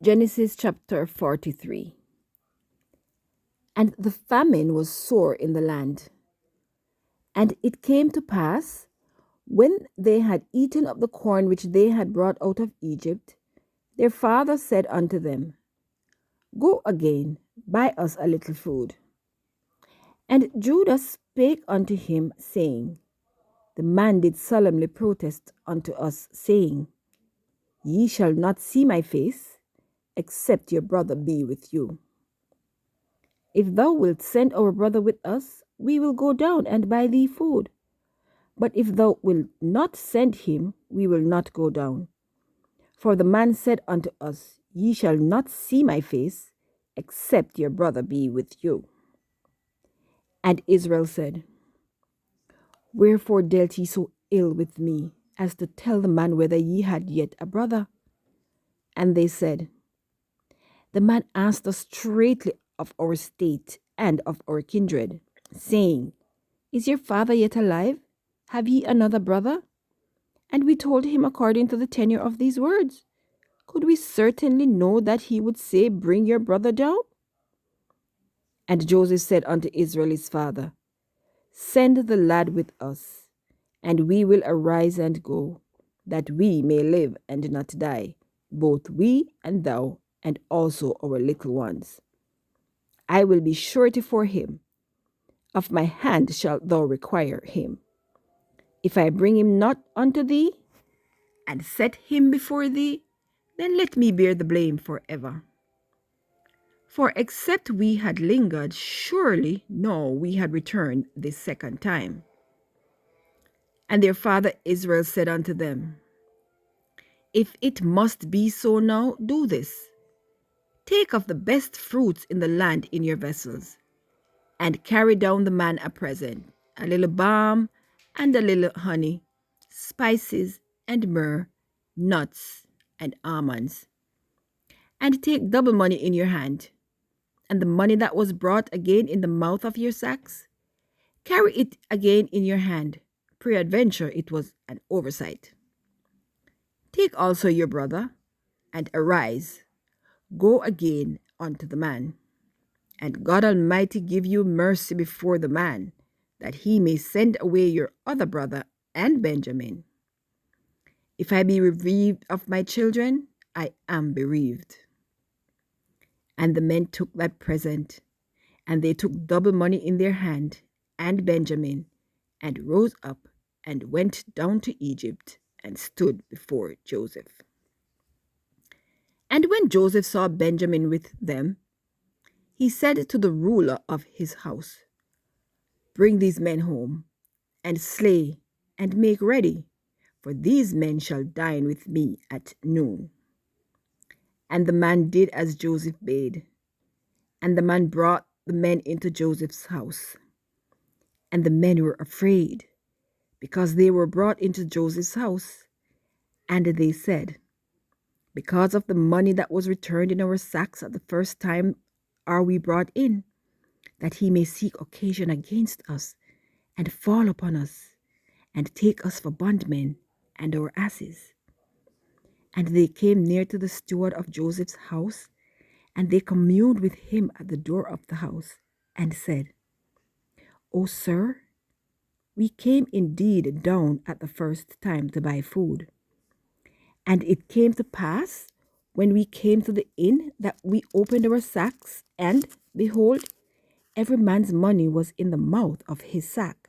Genesis chapter 43. And the famine was sore in the land. And it came to pass, when they had eaten of the corn which they had brought out of Egypt, their father said unto them, Go again, buy us a little food. And Judah spake unto him, saying, The man did solemnly protest unto us, saying, Ye shall not see my face, except your brother be with you. If thou wilt send our brother with us, we will go down and buy thee food. But if thou wilt not send him, we will not go down. For the man said unto us, Ye shall not see my face, except your brother be with you. And Israel said, Wherefore dealt ye so ill with me, as to tell the man whether ye had yet a brother? And they said, The man asked us straightly of our state and of our kindred, saying, Is your father yet alive? Have ye another brother? And we told him according to the tenor of these words. Could we certainly know that he would say, Bring your brother down? And Joseph said unto Israel his father, Send the lad with us, and we will arise and go, that we may live and not die, both we and thou, and also our little ones. I will be surety for him. Of my hand shalt thou require him. If I bring him not unto thee, and set him before thee, then let me bear the blame forever. For except we had lingered, surely no, we had returned this second time. And their father Israel said unto them, If it must be so now, do this. Take of the best fruits in the land in your vessels, and carry down the man a present, a little balm and a little honey, spices and myrrh, nuts and almonds. And take double money in your hand, and the money that was brought again in the mouth of your sacks, carry it again in your hand. Peradventure it was an oversight. Take also your brother, and arise, go again unto the man. And God Almighty give you mercy before the man, that he may send away your other brother and Benjamin. If I be bereaved of my children, I am bereaved. And the men took that present, and they took double money in their hand, and Benjamin, and rose up, and went down to Egypt, and stood before Joseph. And when Joseph saw Benjamin with them, he said to the ruler of his house, Bring these men home, and slay, and make ready, for these men shall dine with me at noon. And the man did as Joseph bade, and the man brought the men into Joseph's house. And the men were afraid, because they were brought into Joseph's house. And they said, Because of the money that was returned in our sacks at the first time are we brought in, that he may seek occasion against us, and fall upon us, and take us for bondmen and our asses. And they came near to the steward of Joseph's house, and they communed with him at the door of the house, and said, O sir, we came indeed down at the first time to buy food. And it came to pass, when we came to the inn, that we opened our sacks, and, behold, every man's money was in the mouth of his sack,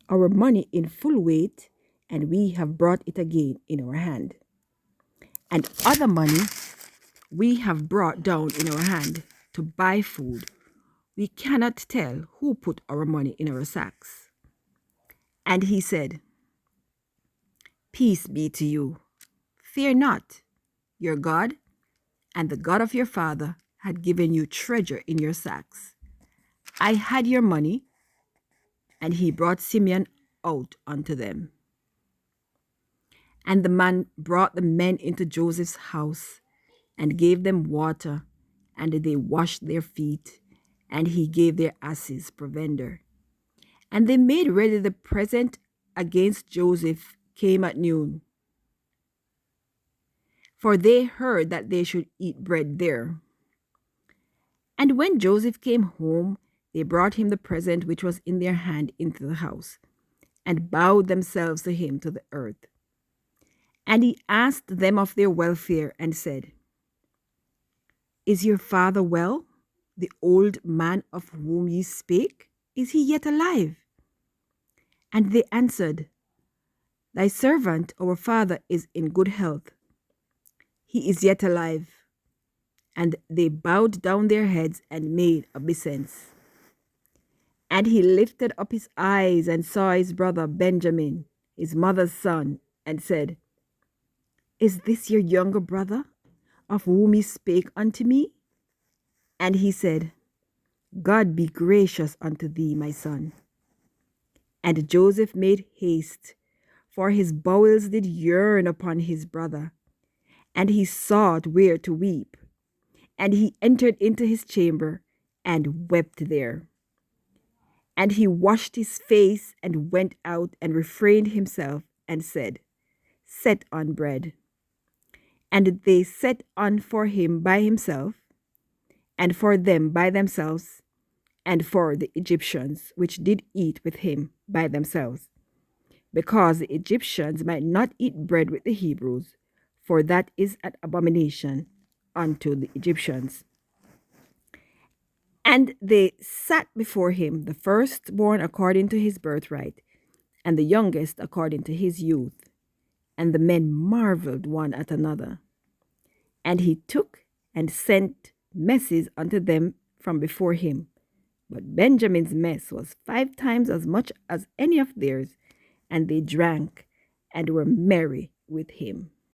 our money in full weight, and we have brought it again in our hand. And other money we have brought down in our hand to buy food. We cannot tell who put our money in our sacks. And he said, Peace be to you. Fear not. Your God and the God of your father had given you treasure in your sacks. I had your money. And he brought Simeon out unto them. And the man brought the men into Joseph's house, and gave them water, and they washed their feet, and he gave their asses provender. And they made ready the present against Joseph came at noon. for they heard that they should eat bread there. And when Joseph came home, they brought him the present which was in their hand into the house, and bowed themselves to him to the earth. And he asked them of their welfare, and said, Is your father well? The old man of whom ye spake, is he yet alive? And they answered, Thy servant, our father, is in good health. He is yet alive. And they bowed down their heads and made obeisance. And he lifted up his eyes and saw his brother Benjamin, his mother's son, and said, Is this your younger brother, of whom he spake unto me? And he said, God be gracious unto thee, my son. And Joseph made haste, for his bowels did yearn upon his brother, and he sought where to weep. And he entered into his chamber and wept there. And he washed his face and went out and refrained himself and said, Set on bread. And they set on for him by himself, and for them by themselves, and for the Egyptians which did eat with him by themselves, because the Egyptians might not eat bread with the Hebrews, for that is an abomination unto the Egyptians. And they sat before him, the firstborn according to his birthright, and the youngest according to his youth. And the men marveled one at another. And he took and sent messes unto them from before him. But Benjamin's mess was 5 times as much as any of theirs, and they drank and were merry with him.